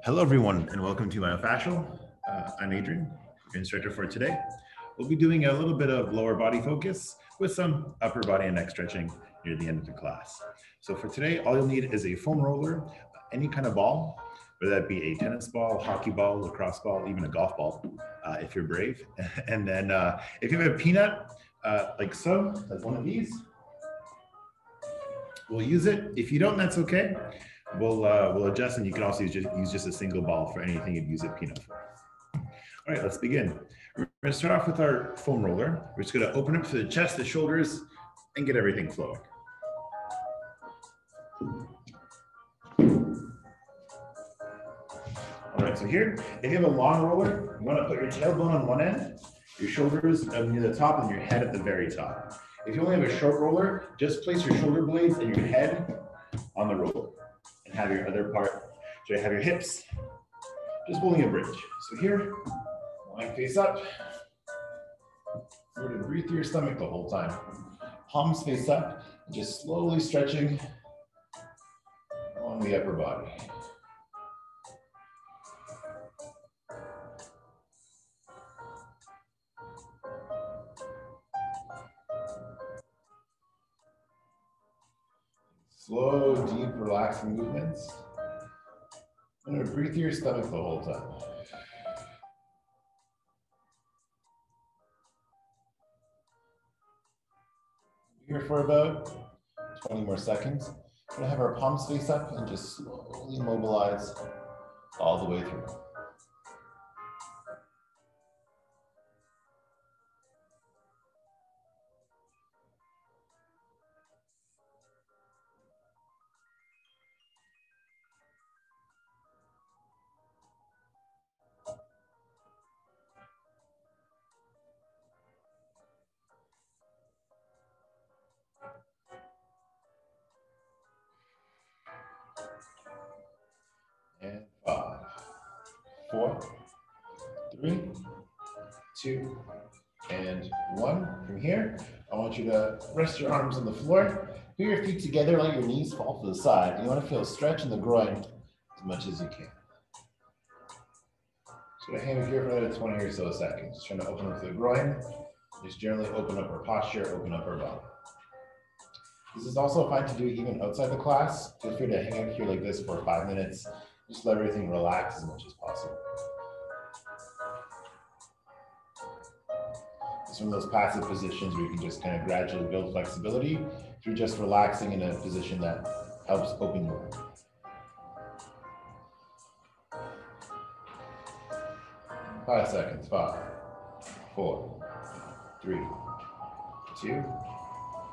Hello, everyone, and welcome to Myofascial. I'm Adrian, your instructor for today. We'll be doing a little bit of lower body focus with some upper body and neck stretching near the end of the class. So for today, all you'll need is a foam roller, any kind of ball, whether that be a tennis ball, hockey ball, lacrosse ball, even a golf ball, if you're brave. And then if you have a peanut, like so, like one of these, we'll use it. If you don't, that's okay. We'll adjust, and you can also use just a single ball for anything you'd use a peanut for. All right, let's begin. We're going to start off with our foam roller. We're just going to open up to the chest, the shoulders, and get everything flowing. All right, so here, if you have a long roller, you want to put your tailbone on one end, your shoulders near the top, and your head at the very top. If you only have a short roller, just place your shoulder blades and your head on the roller. And have your other part, so you have your hips just holding a bridge. So here, lying face up, you're gonna breathe through your stomach the whole time. Palms face up, and just slowly stretching along the upper body. Slow, deep, relaxing movements. And breathe through your stomach the whole time. Here for about 20 more seconds. We're gonna have our palms face up and just slowly mobilize all the way through. And 5, 4, 3, 2, and 1. From here, I want you to rest your arms on the floor. Put your feet together, let your knees fall to the side. You want to feel a stretch in the groin as much as you can. So I'm going to hang here for another 20 or so seconds. Just trying to open up the groin. Just generally open up our posture, open up our body. This is also fine to do even outside the class. Feel free to hang out here like this for 5 minutes. Just let everything relax as much as possible. It's one of those passive positions where you can just kind of gradually build flexibility through just relaxing in a position that helps open you up. 5 seconds. 5, 4, 3, 2,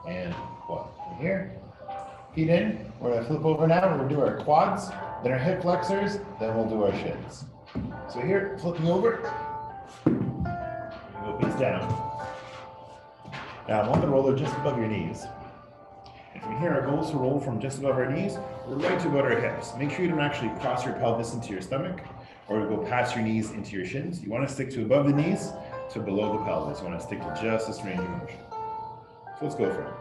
and 1. From here, feet in. We're going to flip over now. We're going to do our quads, then our hip flexors, then we'll do our shins. So here, flipping over, go face down. Now, I'm on the roller just above your knees. And from here, our goal is to roll from just above our knees right to about our hips. Make sure you don't actually cross your pelvis into your stomach or go past your knees into your shins. You want to stick to above the knees to below the pelvis. You want to stick to just this range of motion. So let's go for it.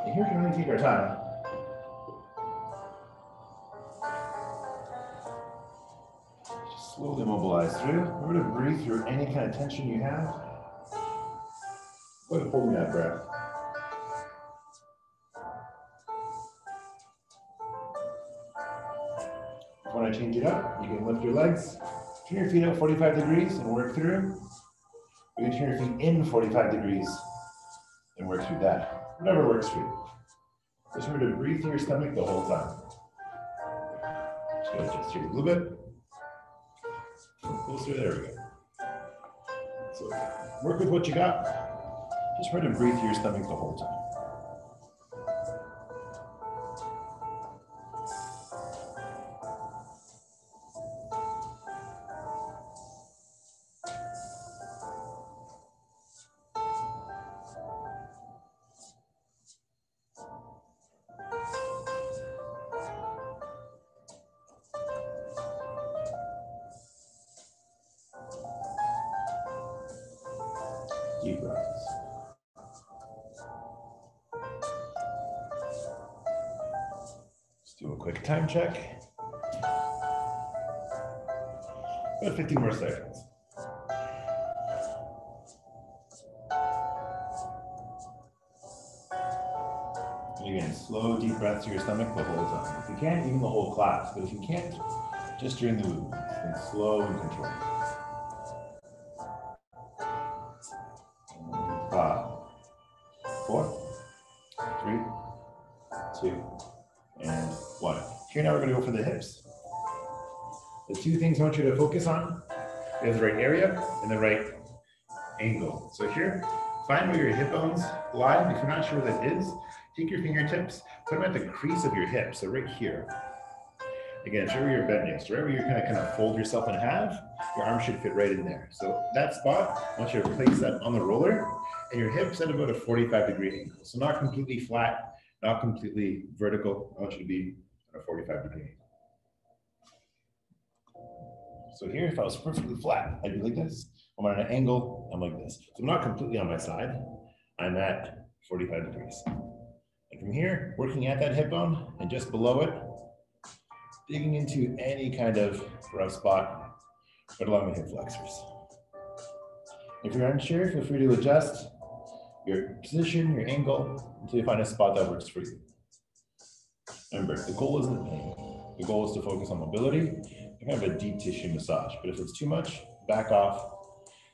And here we can really take our time. Just slowly mobilize through. We're going to breathe through any kind of tension you have. Go ahead and hold that breath. If you want to change it up, you can lift your legs, turn your feet out 45 degrees and work through. You can turn your feet in 45 degrees and work through that. Whatever works for you. Just remember to breathe through your stomach the whole time. Just go just here a little bit. Closer, there we go. So work with what you got. Just try to breathe through your stomach the whole time. Deep breaths. quick time check. About 15 more seconds. Again, slow, deep breaths to your stomach the whole time. If you can't, even the whole class. But if you can't, just during the movement. And slow and controlled. 5, 4, 3, 2, and 1. Here now we're going to go for the hips. The two things I want you to focus on is the right area and the right angle. So here, find where your hip bones lie. If you're not sure what that is, take your fingertips, put them at the crease of your hip, so right here. Again, show where you're bending. So right where you're going to kind of fold yourself in half, your arm should fit right in there. So that spot, I want you to place that on the roller, and your hips at about a 45-degree angle. So not completely flat, not completely vertical. I want you to be at a 45-degree angle. So here, if I was perfectly flat, I'd be like this. I'm at an angle, I'm like this. So I'm not completely on my side. I'm at 45 degrees. And from here, working at that hip bone and just below it, digging into any kind of rough spot right along the hip flexors. If you're unsure, feel free to adjust your position, your angle, until you find a spot that works for you. Remember, the goal isn't pain. The goal is to focus on mobility, kind of a deep tissue massage. But if it's too much, back off.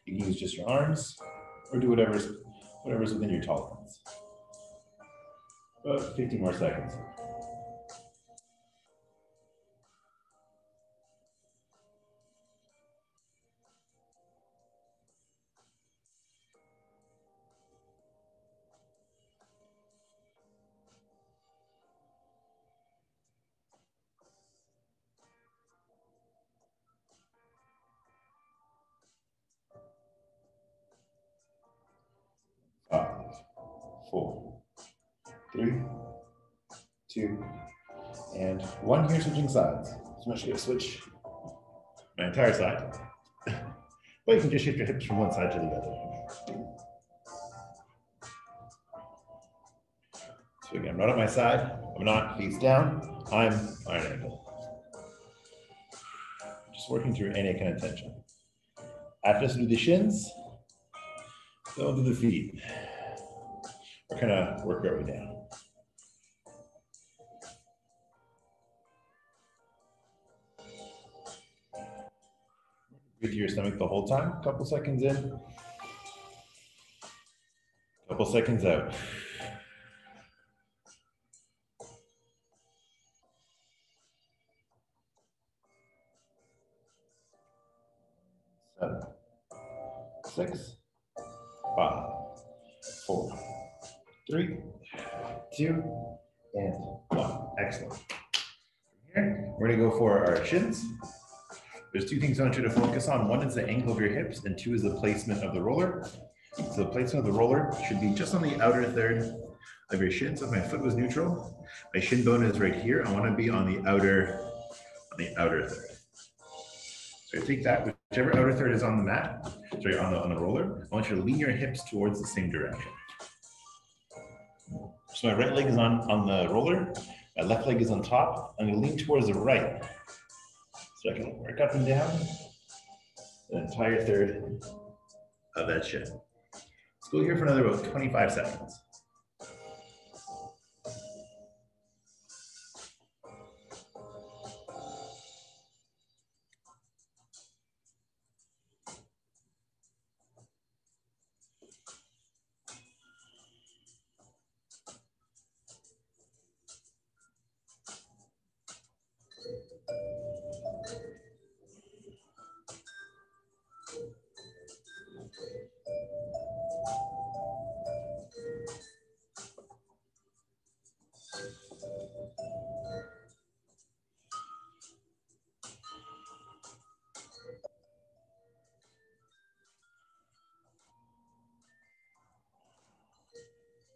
You can use just your arms or do whatever's within your tolerance. About 15 more seconds. Five, 4, 3, 2, and 1. Here, switching sides. So I'm actually going to switch my entire side. But you can just shift your hips from one side to the other. So again, I'm not on my side. I'm not face down. I'm on an angle. Just working through any kind of tension. After this, do the shins. Then we'll do the feet. We're kind of work our way down. Breathe through your stomach the whole time. Couple seconds in. Couple seconds out. 7, 6, 5, 4, 3, 2, and 1. Excellent. From here, we're going to go for our shins. There's two things I want you to focus on. One is the angle of your hips, and 2 is the placement of the roller. So the placement of the roller should be just on the outer third of your shin. So if my foot was neutral, my shin bone is right here. I want to be on the outer third. So take that, whichever outer third is on the mat, sorry, on the roller, I want you to lean your hips towards the same direction. So my right leg is on the roller, my left leg is on top. I'm going to lean towards the right. So I can work up and down the entire third of that shin. Let's go here for another about 25 seconds.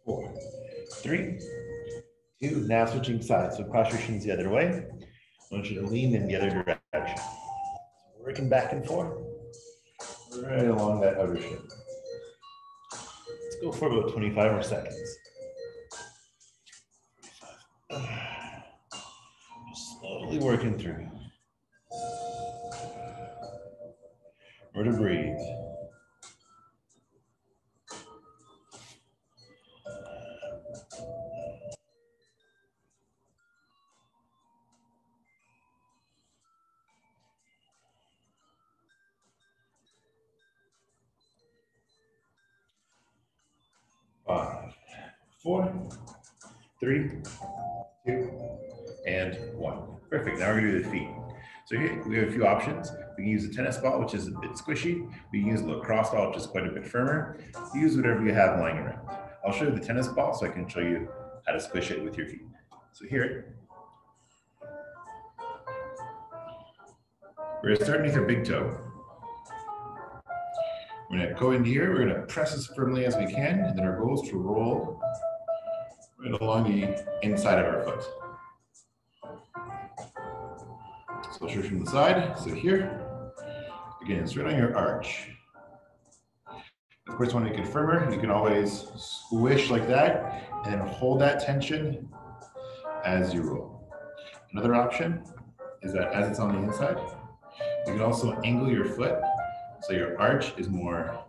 Four, 3, 2, now switching sides. So cross your shins the other way. I want you to lean in the other direction. So working back and forth, right along that outer shin. Let's go for about 25 more seconds. Gently working through. Or to breathe. Five, four, three, two, and one. Perfect. Now we're going to do the feet. So here we have a few options. We can use a tennis ball, which is a bit squishy. We can use a lacrosse ball, which is quite a bit firmer. Use whatever you have lying around. I'll show you the tennis ball so I can show you how to squish it with your feet. So here, we're going to start underneath our big toe. We're going to go into here. We're going to press as firmly as we can, and then our goal is to roll right along the inside of our foot. So I'll show you from the side. So here, again, it's right on your arch. Of course, when you make it firmer, you can always squish like that and then hold that tension as you roll. Another option is that as it's on the inside, you can also angle your foot so your arch is more,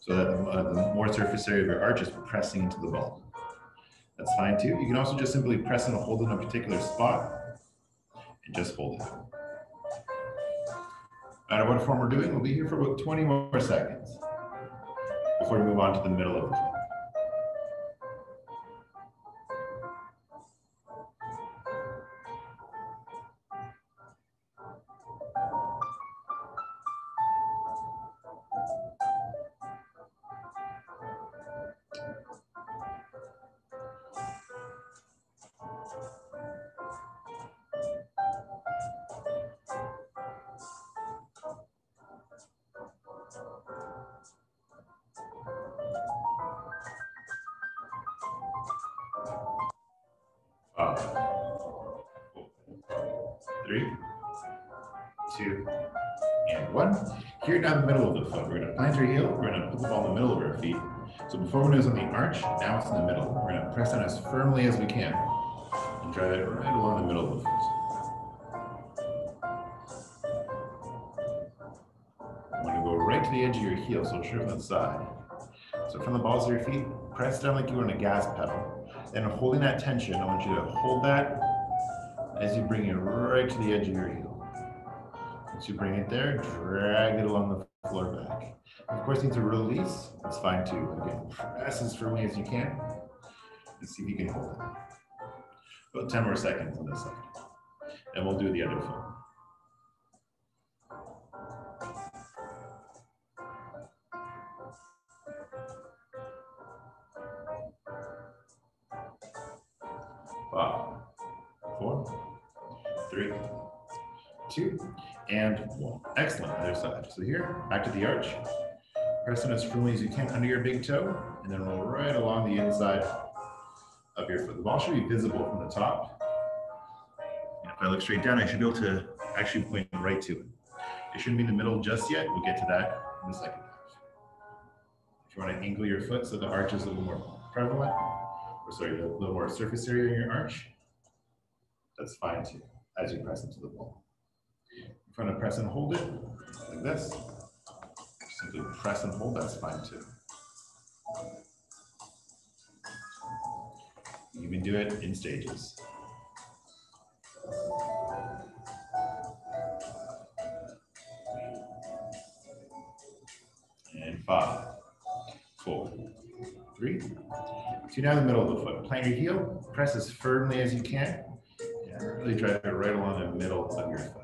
so that the more surface area of your arch is pressing into the ball. That's fine too. You can also just simply press and hold in a particular spot and just hold it. No matter what form we're doing, we'll be here for about 20 more seconds before we move on to the middle of the foot. Five, 3, 2, and 1. Here down the middle of the foot, we're going to plant our heel. We're going to put the ball in the middle of our feet. So before when it was on the arch, now it's in the middle. We're going to press down as firmly as we can and drive it right along the middle of the foot. I want to go right to the edge of your heel, so show from the side. So from the balls of your feet, press down like you were on a gas pedal. And holding that tension, I want you to hold that as you bring it right to the edge of your heel. Once you bring it there, drag it along the floor back. Of course, you need to release. That's fine too. Again, press as firmly as you can and see if you can hold it. About 10 more seconds on this side. And we'll do the other foot. Five, 4, 3, 2, and 1. Excellent. Other side. So here, back to the arch. Press in as firmly as you can under your big toe, and then roll right along the inside of your foot. The ball should be visible from the top. And if I look straight down, I should be able to actually point right to it. It shouldn't be in the middle just yet. We'll get to that in the second half. If you want to angle your foot so the arch is a little more prevalent, or sorry, a little more surface area in your arch, that's fine too, as you press into the ball. If you want to press and hold it, like this, simply press and hold, that's fine too. You can do it in stages. And 5, 4, 3, 2, now in the middle of the foot. Plant your heel, press as firmly as you can, and really drive it right along the middle of your foot.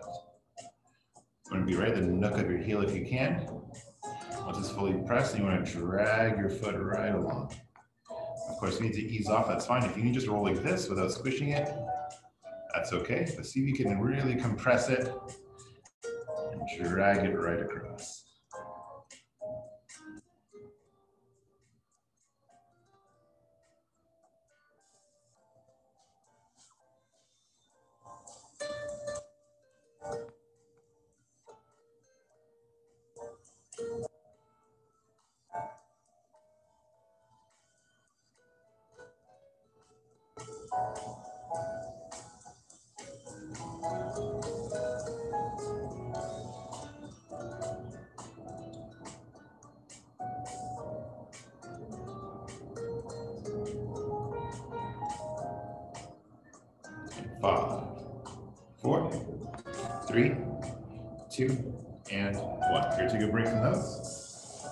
You want to be right at the nook of your heel if you can. Once it's fully pressed, you want to drag your foot right along. Of course, you need to ease off, that's fine. If you can just roll like this without squishing it, that's okay. But see if you can really compress it and drag it right across. Five, 4, 3, 2, and 1. Here, take a break from those.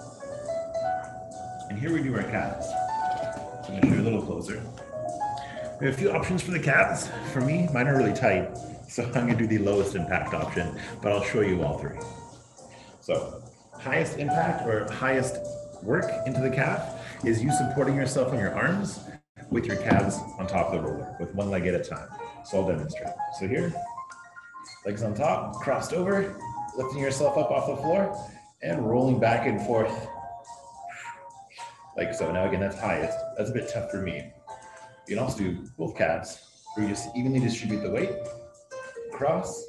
And here we do our calves. So I'm going to show you a little closer. We have a few options for the calves. For me, mine are really tight, so I'm going to do the lowest impact option, but I'll show you all three. So highest impact or highest work into the calf is you supporting yourself on your arms with your calves on top of the roller, with one leg at a time. So I'll demonstrate. So here, legs on top, crossed over, lifting yourself up off the floor, and rolling back and forth like so. Now again, that's highest. That's a bit tough for me. You can also do both calves, where you just evenly distribute the weight, cross,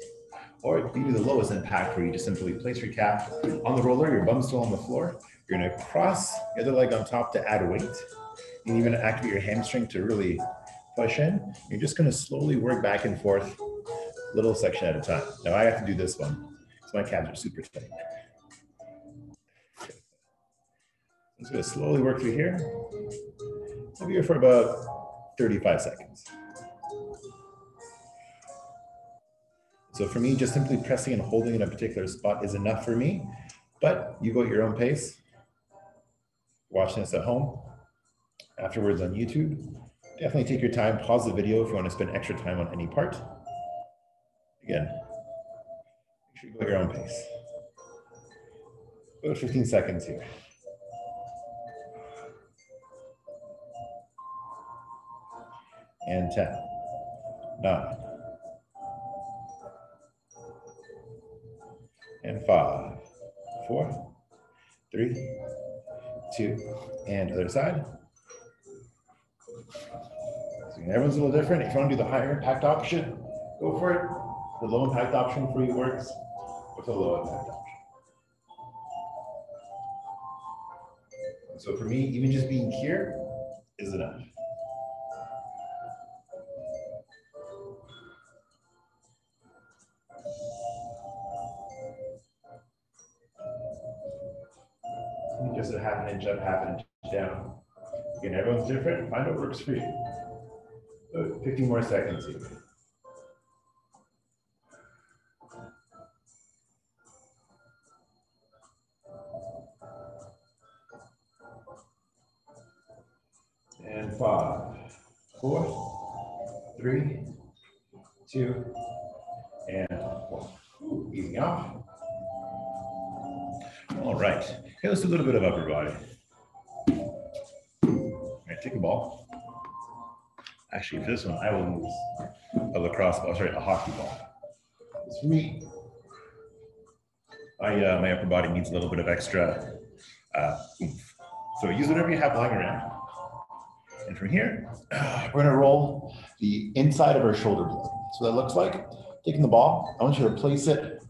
or you do the lowest impact, where you just simply place your calf on the roller, your bum's still on the floor. You're gonna cross the other leg on top to add weight. You can even activate your hamstring to really push in. You're just gonna slowly work back and forth, little section at a time. Now I have to do this one, so my calves are super tight. I'm just gonna slowly work through here. I'll be here for about 35 seconds. So for me, just simply pressing and holding in a particular spot is enough for me, but you go at your own pace. Watching this at home, afterwards on YouTube, definitely take your time, pause the video if you want to spend extra time on any part. Again, make sure you go at your own pace. About 15 seconds here. And 10, 9, and 5, 4, 3, 2, and other side. So everyone's a little different. If you want to do the higher impact option, go for it. The low impact option for you works with the low impact option. So for me, even just being here is enough. Just a half an inch up, half an inch down. Again, everyone's different. Find what works for you. So 15 more seconds here. And 5, 4, 3, 2, and 1. Ooh, easing off. All right. Okay, let's do a little bit of upper body. All right, take a ball. Actually, for this one, I will use a lacrosse ball, sorry, a hockey ball. It's for me. My upper body needs a little bit of extra oomph. So use whatever you have lying around. And from here, we're gonna roll the inside of our shoulder blade. So that looks like taking the ball, I want you to place it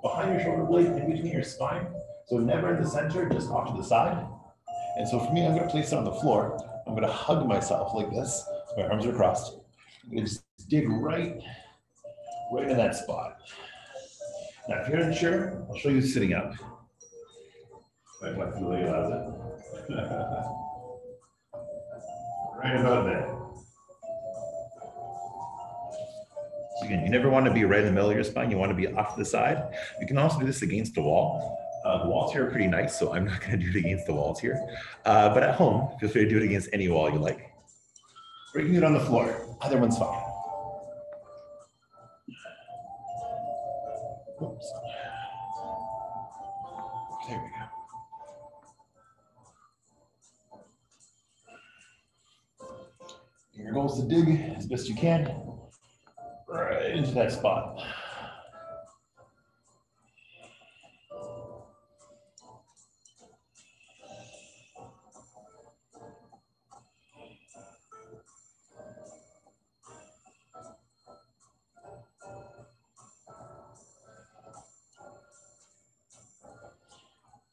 behind your shoulder blade in between your spine. So never in the center, just off to the side. And so for me, I'm gonna place it on the floor. I'm gonna hug myself like this. So my arms are crossed. I'm gonna just dig right in that spot. Now, if you're unsure, I'll show you sitting up. My flexibility allows it. Right about there. So again, you never want to be right in the middle of your spine. You want to be off to the side. You can also do this against the wall. The walls here are pretty nice, so I'm not going to do it against the walls here. But at home, feel free to do it against any wall you like. Or you can do it on the floor. Either one's fine. Oops. There we go. Your goal is to dig as best you can right into that spot.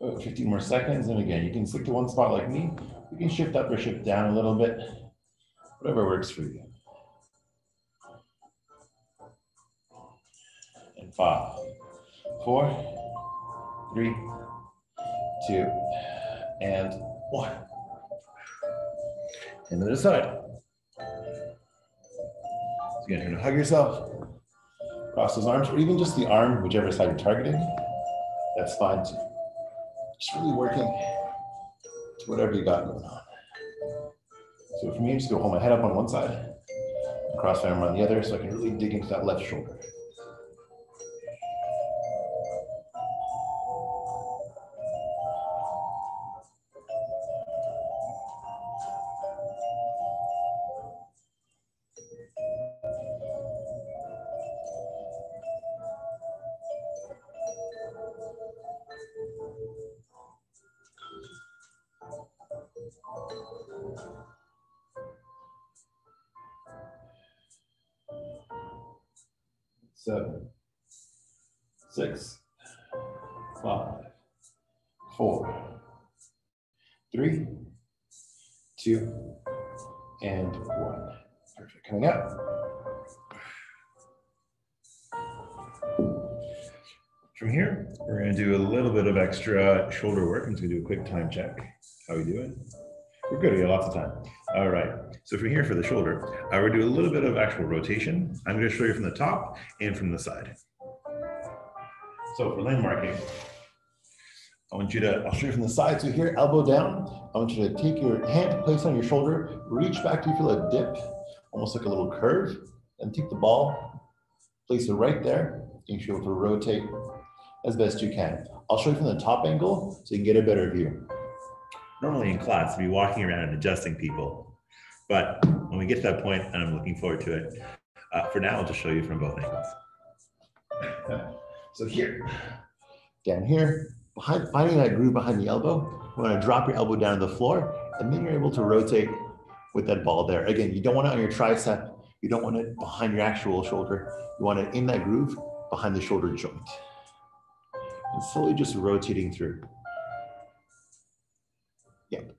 About 15 more seconds, and again, you can stick to one spot like me. You can shift up or shift down a little bit, whatever works for you. 5, 4, 3, 2, and 1. And the other side. So again, you're gonna hug yourself, cross those arms, or even just the arm, whichever side you're targeting. That's fine too. Just really working to whatever you got going on. So for me, I'm just gonna hold my head up on one side, and cross my arm on the other, so I can really dig into that left shoulder. Seven, 6, 5, 4, 3, 2, and 1. Perfect. Coming up. From here, we're going to do a little bit of extra shoulder work. I'm just going to do a quick time check. How are we doing? We're good. We have lots of time. All right. So from here for the shoulder, we're going to do a little bit of actual rotation. I'm going to show you from the top and from the side. So for landmarking, I'll show you from the side. So here, elbow down. I want you to take your hand, place on your shoulder, reach back till you feel a dip, almost like a little curve, and take the ball, place it right there, and you should be able to rotate as best you can. I'll show you from the top angle so you can get a better view. Normally in class, we'll be walking around and adjusting people, but when we get to that point, and I'm looking forward to it, for now, I'll just show you from both angles. So here, down here, finding that groove behind the elbow, you want to drop your elbow down to the floor, and then you're able to rotate with that ball there. Again, you don't want it on your tricep, you don't want it behind your actual shoulder, you want it in that groove behind the shoulder joint. And slowly just rotating through. Yep.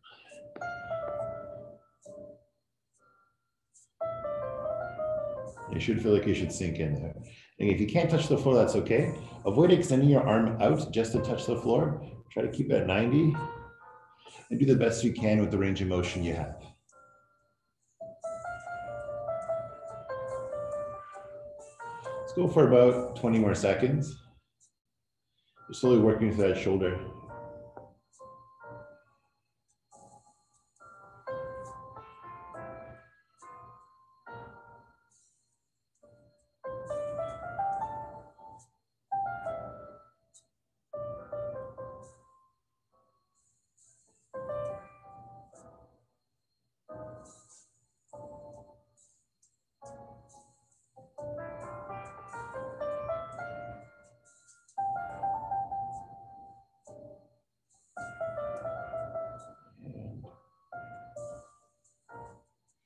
You should feel like you should sink in there. And if you can't touch the floor, that's okay. Avoid extending your arm out just to touch the floor. Try to keep it at 90 and do the best you can with the range of motion you have. Let's go for about 20 more seconds. You're slowly working through that shoulder.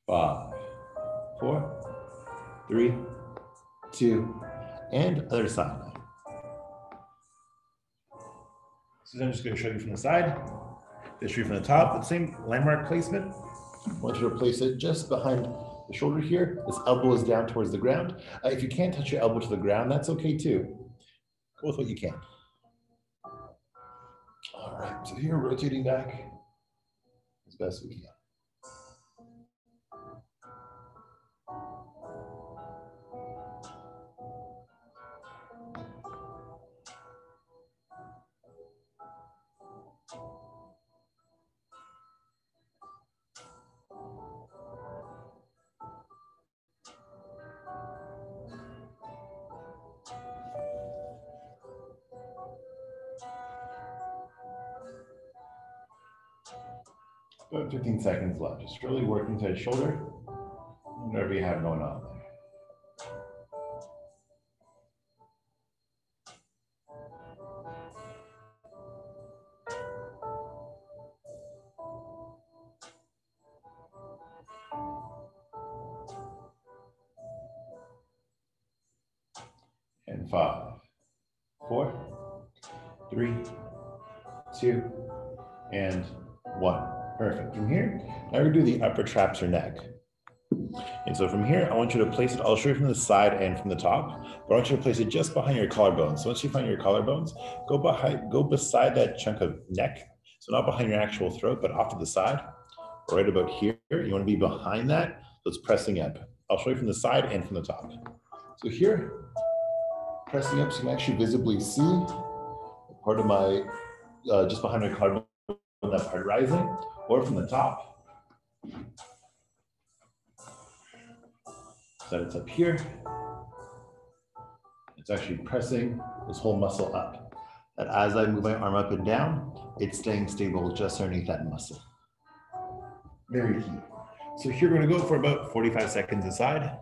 Five, 4, 3, 2, and other side now. So I'm just going to show you from the side, this show you from the top, the same landmark placement. I want you to place it just behind the shoulder here. This elbow is down towards the ground. If you can't touch your elbow to the ground, that's okay too. Go with what you can. All right, so here, rotating back as best we can. About 15 seconds left. Just really working to the shoulder, whatever you have going on there. And 5, 4, 3, 2, and 1. Perfect. From here, now we do the upper traps or neck. And so from here, I want you to place it, I'll show you from the side and from the top, but I want you to place it just behind your collarbones. So once you find your collarbones, go beside that chunk of neck. So not behind your actual throat, but off to the side, right about here. You want to be behind that, so it's pressing up. I'll show you from the side and from the top. So here, pressing up, so you can actually visibly see part of my, just behind my collarbone, that part rising, or from the top. So it's up here. It's actually pressing this whole muscle up. And as I move my arm up and down, it's staying stable just underneath that muscle. Very key. So here we're gonna go for about 45 seconds aside.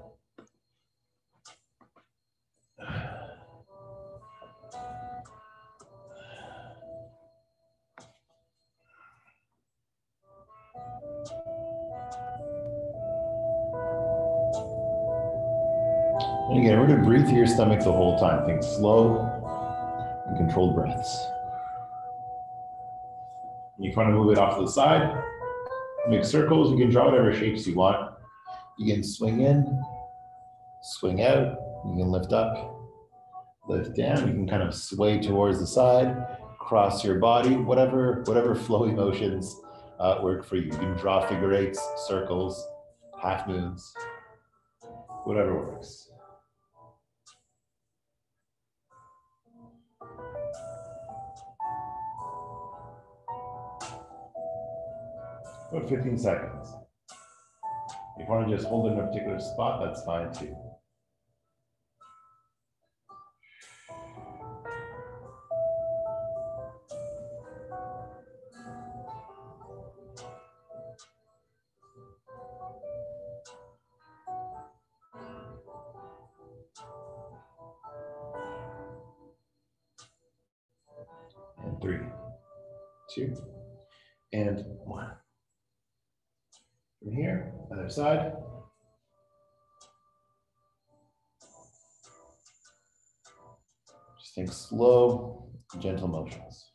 And again, we're gonna breathe through your stomach the whole time. Think slow and controlled breaths. You kind of move it off to the side, make circles. You can draw whatever shapes you want. You can swing in, swing out. You can lift up, lift down. You can kind of sway towards the side, cross your body, whatever flowy motions work for you. You can draw figure eights, circles, half moons, whatever works. About 15 seconds. If you want to just hold it in a particular spot, that's fine too. And 3, 2, and 1. From here, other side. Just think slow, gentle motions.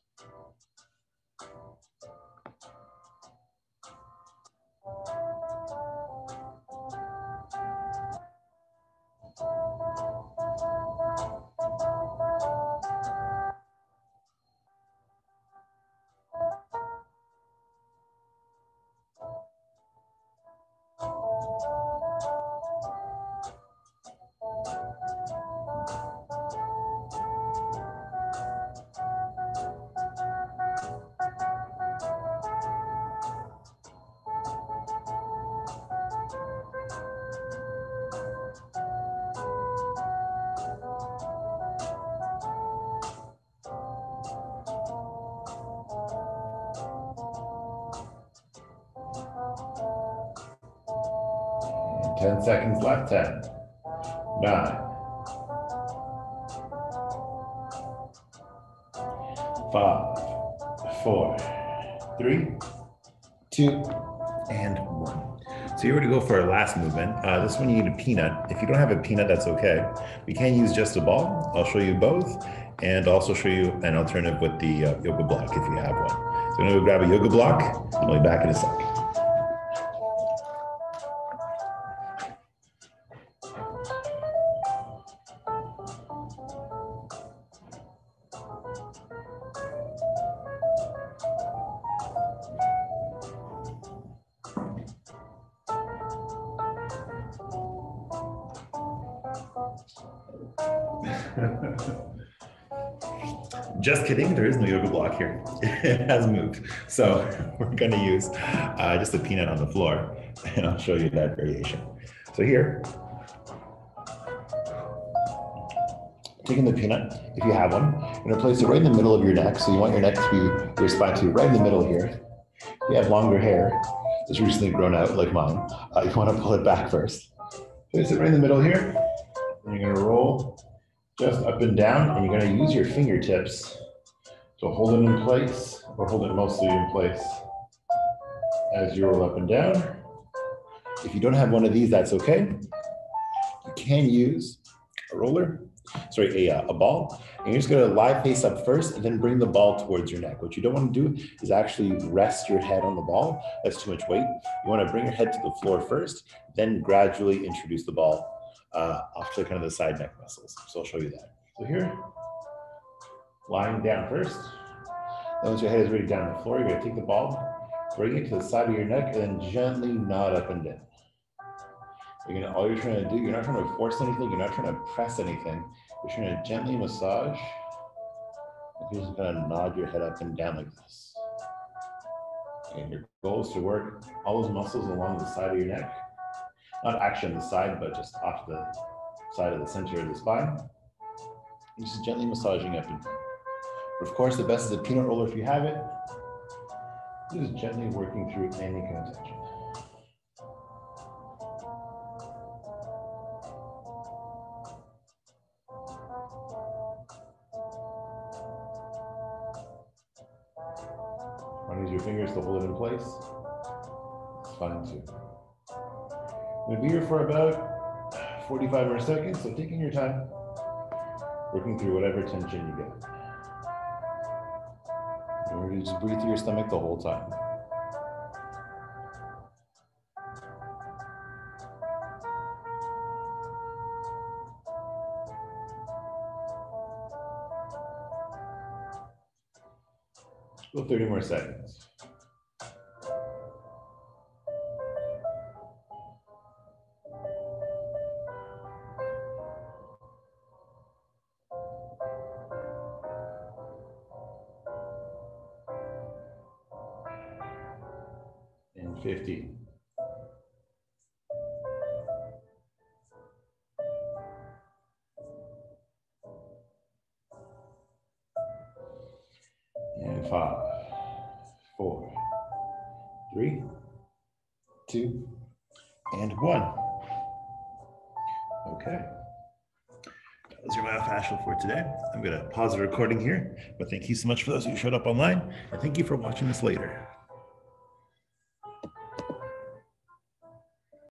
And 10 seconds left. 10, 9, 5, 4, 3, 2, and 1. So you're ready to go for our last movement. This one you need a peanut. If you don't have a peanut, that's okay. We can use just a ball. I'll show you both, and also show you an alternative with the yoga block if you have one. So I'm gonna go grab a yoga block. I'll be back in a second. Just kidding, there is no yoga block here. It has moved. So we're gonna use just a peanut on the floor, and I'll show you that variation. So here, taking the peanut, if you have one, you're gonna place it right in the middle of your neck. So you want your neck to be, your spine to be right in the middle here. If you have longer hair that's recently grown out like mine, you wanna pull it back first. Place it right in the middle here, and you're gonna roll just up and down, and you're gonna use your fingertips to hold it in place, or hold it mostly in place as you roll up and down. If you don't have one of these, that's okay. You can use a roller, a ball. And you're just gonna lie face up first and then bring the ball towards your neck. What you don't wanna do is actually rest your head on the ball. That's too much weight. You wanna bring your head to the floor first, then gradually introduce the ball off to kind of the side neck muscles. So I'll show you that. So here, lying down first. Then once your head is ready down on the floor, you're gonna take the ball, bring it to the side of your neck, and then gently nod up and down. All you're trying to do, you're not trying to force anything, you're not trying to press anything. You're trying to gently massage. You're just gonna nod your head up and down like this. And your goal is to work all those muscles along the side of your neck. Not actually on the side, but just off the side of the center of the spine. And just gently massaging up and down. But of course, the best is a peanut roller if you have it. Just gently working through any kind of tension. Want to use your fingers to hold it in place? It's fine too. I'm gonna be here for about 45 more seconds, so taking your time, working through whatever tension you get. And we're gonna just breathe through your stomach the whole time. Go 30 more seconds. And 50. And 5, 4, 3, 2, and 1. Okay. That was your myofascial for today. I'm going to pause the recording here, but thank you so much for those who showed up online, and thank you for watching this later.